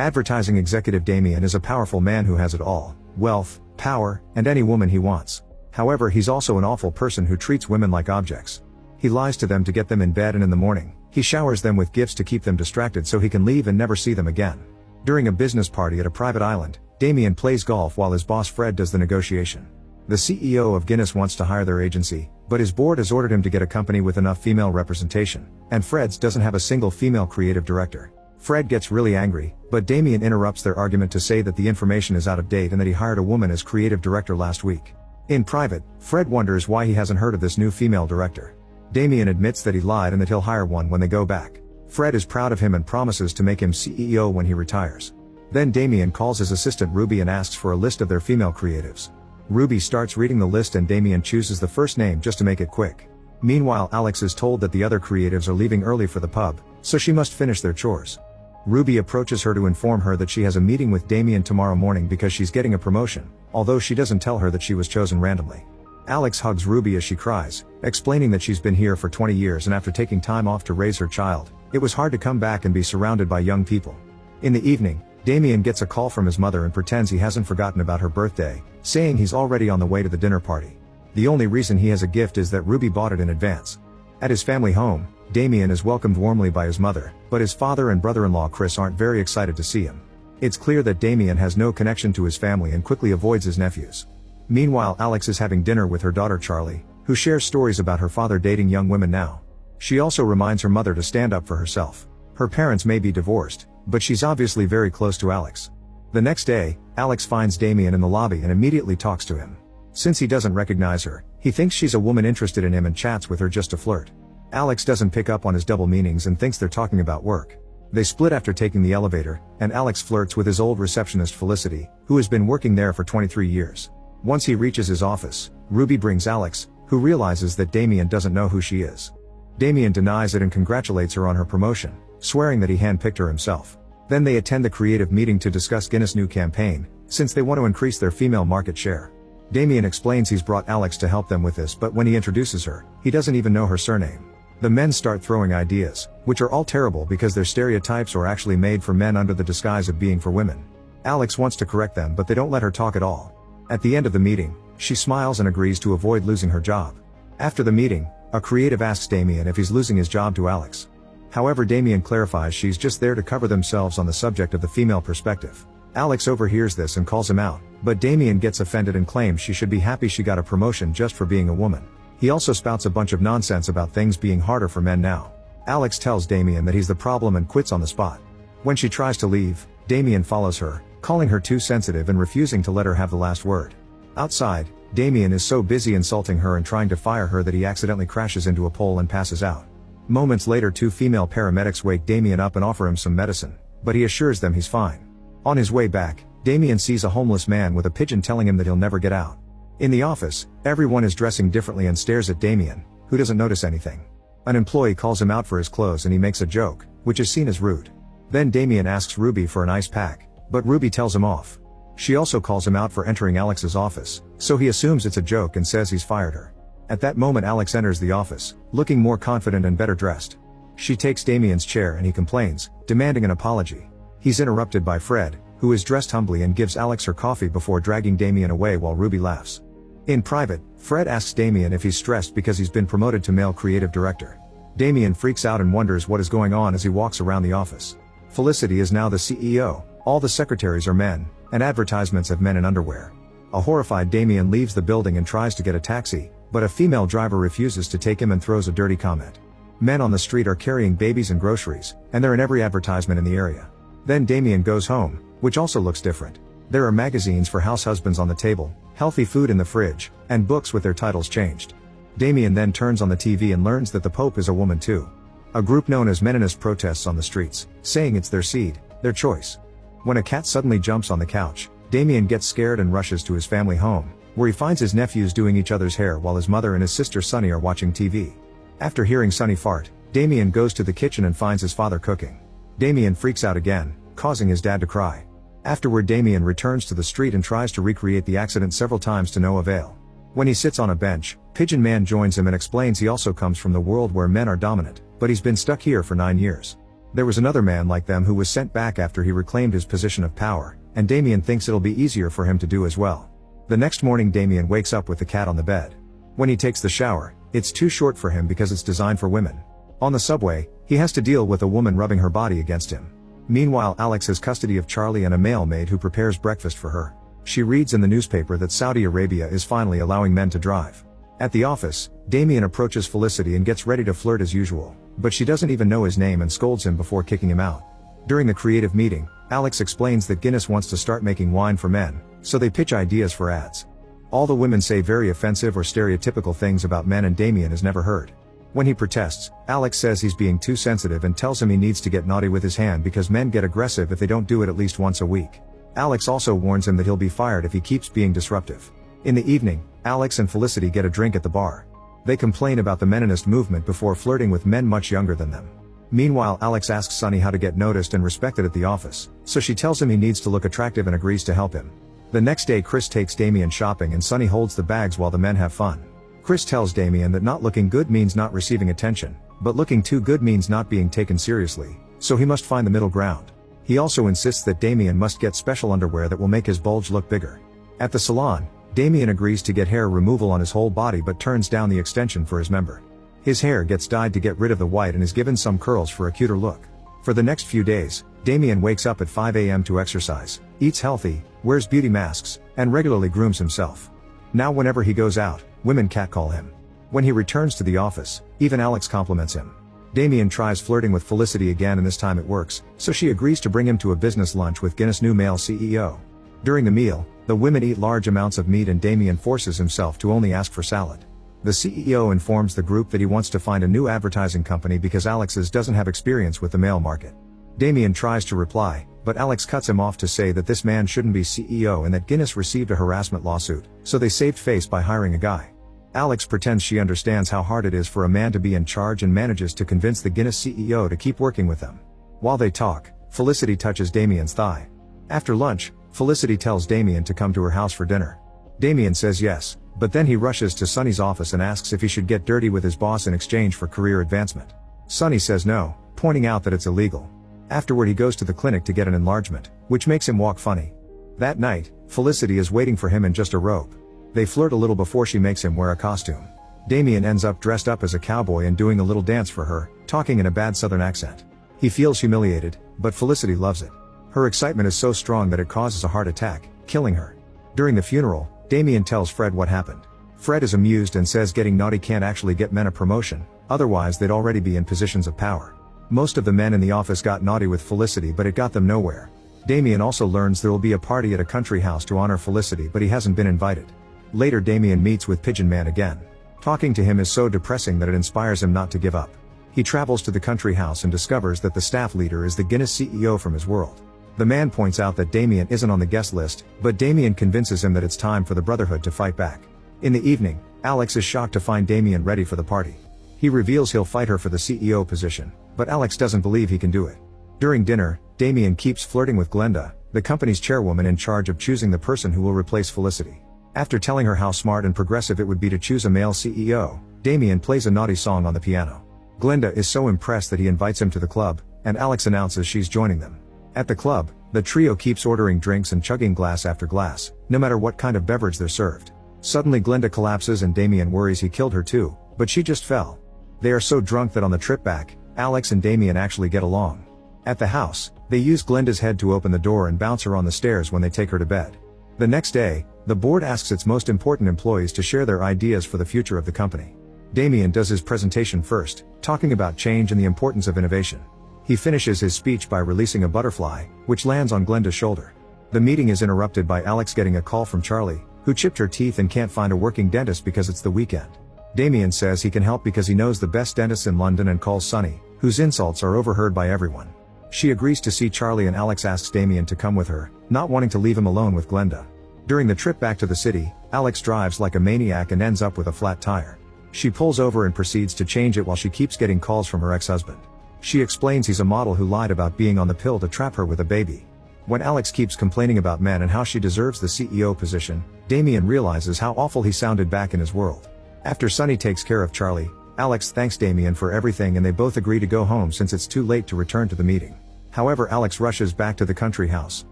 Advertising executive Damien is a powerful man who has it all: wealth, power, and any woman he wants. However, he's also an awful person who treats women like objects. He lies to them to get them in bed, and in the morning, he showers them with gifts to keep them distracted so he can leave and never see them again. During a business party at a private island, Damien plays golf while his boss Fred does the negotiation. The CEO of Guinness wants to hire their agency, but his board has ordered him to get a company with enough female representation, and Fred's doesn't have a single female creative director. Fred gets really angry, but Damien interrupts their argument to say that the information is out of date and that he hired a woman as creative director last week. In private, Fred wonders why he hasn't heard of this new female director. Damien admits that he lied and that he'll hire one when they go back. Fred is proud of him and promises to make him CEO when he retires. Then Damien calls his assistant Ruby and asks for a list of their female creatives. Ruby starts reading the list and Damien chooses the first name just to make it quick. Meanwhile, Alex is told that the other creatives are leaving early for the pub, so she must finish their chores. Ruby approaches her to inform her that she has a meeting with Damien tomorrow morning because she's getting a promotion, although she doesn't tell her that she was chosen randomly. Alex hugs Ruby as she cries, explaining that she's been here for 20 years and after taking time off to raise her child, it was hard to come back and be surrounded by young people. In the evening, Damien gets a call from his mother and pretends he hasn't forgotten about her birthday, saying he's already on the way to the dinner party. The only reason he has a gift is that Ruby bought it in advance. At his family home, Damien is welcomed warmly by his mother, but his father and brother-in-law Chris aren't very excited to see him. It's clear that Damien has no connection to his family and quickly avoids his nephews. Meanwhile, Alex is having dinner with her daughter Charlie, who shares stories about her father dating young women now. She also reminds her mother to stand up for herself. Her parents may be divorced, but she's obviously very close to Alex. The next day, Alex finds Damien in the lobby and immediately talks to him. Since he doesn't recognize her, he thinks she's a woman interested in him and chats with her just to flirt. Alex doesn't pick up on his double meanings and thinks they're talking about work. They split after taking the elevator, and Alex flirts with his old receptionist Felicity, who has been working there for 23 years. Once he reaches his office, Ruby brings Alex, who realizes that Damien doesn't know who she is. Damien denies it and congratulates her on her promotion, swearing that he handpicked her himself. Then they attend the creative meeting to discuss Guinness' new campaign, since they want to increase their female market share. Damien explains he's brought Alex to help them with this, but when he introduces her, he doesn't even know her surname. The men start throwing ideas, which are all terrible because they're stereotypes or actually made for men under the disguise of being for women. Alex wants to correct them, but they don't let her talk at all. At the end of the meeting, she smiles and agrees to avoid losing her job. After the meeting, a creative asks Damien if he's losing his job to Alex. However, Damien clarifies she's just there to cover themselves on the subject of the female perspective. Alex overhears this and calls him out, but Damien gets offended and claims she should be happy she got a promotion just for being a woman. He also spouts a bunch of nonsense about things being harder for men now. Alex tells Damien that he's the problem and quits on the spot. When she tries to leave, Damien follows her, calling her too sensitive and refusing to let her have the last word. Outside, Damien is so busy insulting her and trying to fire her that he accidentally crashes into a pole and passes out. Moments later, two female paramedics wake Damien up and offer him some medicine, but he assures them he's fine. On his way back, Damien sees a homeless man with a pigeon telling him that he'll never get out. In the office, everyone is dressing differently and stares at Damien, who doesn't notice anything. An employee calls him out for his clothes and he makes a joke, which is seen as rude. Then Damien asks Ruby for an ice pack, but Ruby tells him off. She also calls him out for entering Alex's office, so he assumes it's a joke and says he's fired her. At that moment, Alex enters the office, looking more confident and better dressed. She takes Damien's chair and he complains, demanding an apology. He's interrupted by Fred, who is dressed humbly and gives Alex her coffee before dragging Damien away while Ruby laughs. In private, Fred asks Damien if he's stressed because he's been promoted to male creative director. Damien freaks out and wonders what is going on as he walks around the office. Felicity is now the CEO, all the secretaries are men, and advertisements have men in underwear. A horrified Damien leaves the building and tries to get a taxi, but a female driver refuses to take him and throws a dirty comment. Men on the street are carrying babies and groceries, and they're in every advertisement in the area. Then Damien goes home, which also looks different. There are magazines for house husbands on the table, healthy food in the fridge, and books with their titles changed. Damien then turns on the TV and learns that the Pope is a woman too. A group known as Meninist protests on the streets, saying it's their seed, their choice. When a cat suddenly jumps on the couch, Damien gets scared and rushes to his family home, where he finds his nephews doing each other's hair while his mother and his sister Sunny are watching TV. After hearing Sunny fart, Damien goes to the kitchen and finds his father cooking. Damien freaks out again, causing his dad to cry. Afterward, Damien returns to the street and tries to recreate the accident several times to no avail. When he sits on a bench, Pigeon Man joins him and explains he also comes from the world where men are dominant, but he's been stuck here for 9 years. There was another man like them who was sent back after he reclaimed his position of power, and Damien thinks it'll be easier for him to do as well. The next morning Damien wakes up with the cat on the bed. When he takes the shower, it's too short for him because it's designed for women. On the subway, he has to deal with a woman rubbing her body against him. Meanwhile, Alex has custody of Charlie and a male maid who prepares breakfast for her. She reads in the newspaper that Saudi Arabia is finally allowing men to drive. At the office, Damien approaches Felicity and gets ready to flirt as usual, but she doesn't even know his name and scolds him before kicking him out. During the creative meeting, Alex explains that Guinness wants to start making wine for men, so they pitch ideas for ads. All the women say very offensive or stereotypical things about men, and Damien has never heard. When he protests, Alex says he's being too sensitive and tells him he needs to get naughty with his hand because men get aggressive if they don't do it at least once a week. Alex also warns him that he'll be fired if he keeps being disruptive. In the evening, Alex and Felicity get a drink at the bar. They complain about the meninist movement before flirting with men much younger than them. Meanwhile, Alex asks Sunny how to get noticed and respected at the office, so she tells him he needs to look attractive and agrees to help him. The next day Chris takes Damien shopping and Sunny holds the bags while the men have fun. Chris tells Damien that not looking good means not receiving attention, but looking too good means not being taken seriously, so he must find the middle ground. He also insists that Damien must get special underwear that will make his bulge look bigger. At the salon, Damien agrees to get hair removal on his whole body but turns down the extension for his member. His hair gets dyed to get rid of the white and is given some curls for a cuter look. For the next few days, Damien wakes up at 5 a.m. to exercise, eats healthy, wears beauty masks, and regularly grooms himself. Now whenever he goes out, women catcall him. When he returns to the office, even Alex compliments him. Damien tries flirting with Felicity again and this time it works, so she agrees to bring him to a business lunch with Guinness' new male CEO. During the meal, the women eat large amounts of meat and Damien forces himself to only ask for salad. The CEO informs the group that he wants to find a new advertising company because Alex's doesn't have experience with the male market. Damien tries to reply, but Alex cuts him off to say that this man shouldn't be CEO and that Guinness received a harassment lawsuit, so they saved face by hiring a guy. Alex pretends she understands how hard it is for a man to be in charge and manages to convince the Guinness CEO to keep working with them. While they talk, Felicity touches Damien's thigh. After lunch, Felicity tells Damien to come to her house for dinner. Damien says yes, but then he rushes to Sunny's office and asks if he should get dirty with his boss in exchange for career advancement. Sunny says no, pointing out that it's illegal. Afterward he goes to the clinic to get an enlargement, which makes him walk funny. That night, Felicity is waiting for him in just a robe. They flirt a little before she makes him wear a costume. Damien ends up dressed up as a cowboy and doing a little dance for her, talking in a bad southern accent. He feels humiliated, but Felicity loves it. Her excitement is so strong that it causes a heart attack, killing her. During the funeral, Damien tells Fred what happened. Fred is amused and says getting naughty can't actually get men a promotion, otherwise they'd already be in positions of power. Most of the men in the office got naughty with Felicity but it got them nowhere. Damien also learns there will be a party at a country house to honor Felicity but he hasn't been invited. Later Damien meets with Pigeon Man again. Talking to him is so depressing that it inspires him not to give up. He travels to the country house and discovers that the staff leader is the Guinness CEO from his world. The man points out that Damien isn't on the guest list, but Damien convinces him that it's time for the Brotherhood to fight back. In the evening, Alex is shocked to find Damien ready for the party. He reveals he'll fight her for the CEO position, but Alex doesn't believe he can do it. During dinner, Damien keeps flirting with Glenda, the company's chairwoman in charge of choosing the person who will replace Felicity. After telling her how smart and progressive it would be to choose a male CEO, Damien plays a naughty song on the piano. Glenda is so impressed that he invites him to the club, and Alex announces she's joining them. At the club, the trio keeps ordering drinks and chugging glass after glass, no matter what kind of beverage they're served. Suddenly Glenda collapses and Damien worries he killed her too, but she just fell. They are so drunk that on the trip back, Alex and Damien actually get along. At the house, they use Glenda's head to open the door and bounce her on the stairs when they take her to bed. The next day, the board asks its most important employees to share their ideas for the future of the company. Damien does his presentation first, talking about change and the importance of innovation. He finishes his speech by releasing a butterfly, which lands on Glenda's shoulder. The meeting is interrupted by Alex getting a call from Charlie, who chipped her teeth and can't find a working dentist because it's the weekend. Damien says he can help because he knows the best dentists in London and calls Sunny, whose insults are overheard by everyone. She agrees to see Charlie and Alex asks Damien to come with her, not wanting to leave him alone with Glenda. During the trip back to the city, Alex drives like a maniac and ends up with a flat tire. She pulls over and proceeds to change it while she keeps getting calls from her ex-husband. She explains he's a model who lied about being on the pill to trap her with a baby. When Alex keeps complaining about men and how she deserves the CEO position, Damien realizes how awful he sounded back in his world. After Sunny takes care of Charlie, Alex thanks Damien for everything and they both agree to go home since it's too late to return to the meeting. However, Alex rushes back to the country house,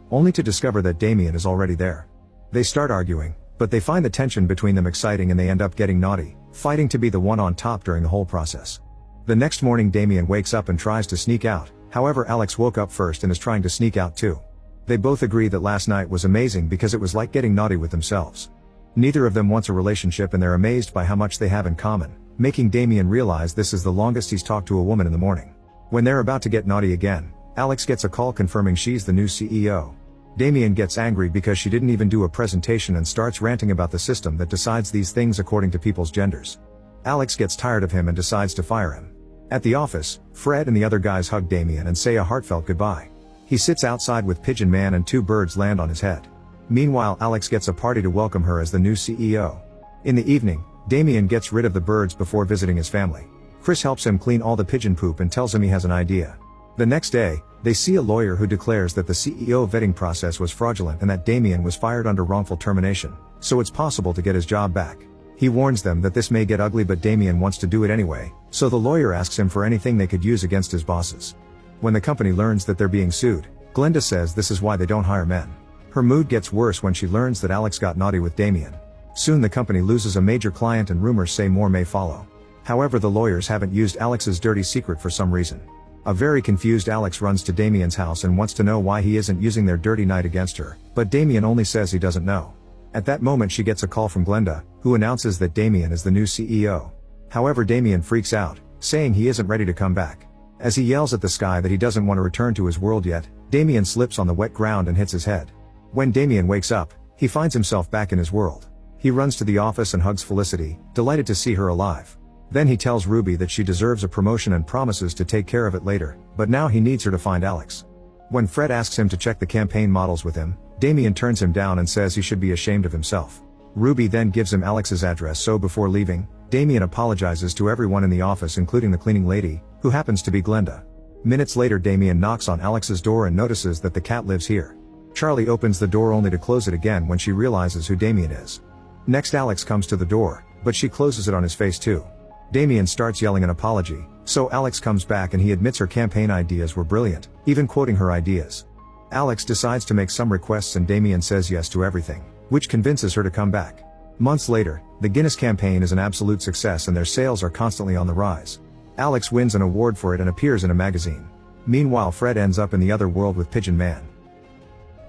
only to discover that Damien is already there. They start arguing, but they find the tension between them exciting and they end up getting naughty, fighting to be the one on top during the whole process. The next morning Damien wakes up and tries to sneak out, however Alex woke up first and is trying to sneak out too. They both agree that last night was amazing because it was like getting naughty with themselves. Neither of them wants a relationship and they're amazed by how much they have in common, making Damien realize this is the longest he's talked to a woman in the morning. When they're about to get naughty again, Alex gets a call confirming she's the new CEO. Damien gets angry because she didn't even do a presentation and starts ranting about the system that decides these things according to people's genders. Alex gets tired of him and decides to fire him. At the office, Fred and the other guys hug Damien and say a heartfelt goodbye. He sits outside with Pigeon Man and 2 birds land on his head. Meanwhile, Alex gets a party to welcome her as the new CEO. In the evening, Damien gets rid of the birds before visiting his family. Chris helps him clean all the pigeon poop and tells him he has an idea. The next day, they see a lawyer who declares that the CEO vetting process was fraudulent and that Damien was fired under wrongful termination, so it's possible to get his job back. He warns them that this may get ugly but Damien wants to do it anyway, so the lawyer asks him for anything they could use against his bosses. When the company learns that they're being sued, Glenda says this is why they don't hire men. Her mood gets worse when she learns that Alex got naughty with Damien. Soon the company loses a major client and rumors say more may follow. However, the lawyers haven't used Alex's dirty secret for some reason. A very confused Alex runs to Damien's house and wants to know why he isn't using their dirty night against her, but Damien only says he doesn't know. At that moment she gets a call from Glenda, who announces that Damien is the new CEO. However, Damien freaks out, saying he isn't ready to come back. As he yells at the sky that he doesn't want to return to his world yet, Damien slips on the wet ground and hits his head. When Damien wakes up, he finds himself back in his world. He runs to the office and hugs Felicity, delighted to see her alive. Then he tells Ruby that she deserves a promotion and promises to take care of it later, but now he needs her to find Alex. When Fred asks him to check the campaign models with him, Damien turns him down and says he should be ashamed of himself. Ruby then gives him Alex's address, so before leaving, Damien apologizes to everyone in the office including the cleaning lady, who happens to be Glenda. Minutes later Damien knocks on Alex's door and notices that the cat lives here. Charlie opens the door only to close it again when she realizes who Damien is. Next Alex comes to the door, but she closes it on his face too. Damien starts yelling an apology, so Alex comes back and he admits her campaign ideas were brilliant, even quoting her ideas. Alex decides to make some requests and Damien says yes to everything, which convinces her to come back. Months later, the Guinness campaign is an absolute success and their sales are constantly on the rise. Alex wins an award for it and appears in a magazine. Meanwhile, Fred ends up in the other world with Pigeon Man.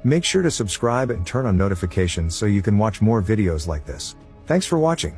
Make sure to subscribe and turn on notifications so you can watch more videos like this. Thanks for watching.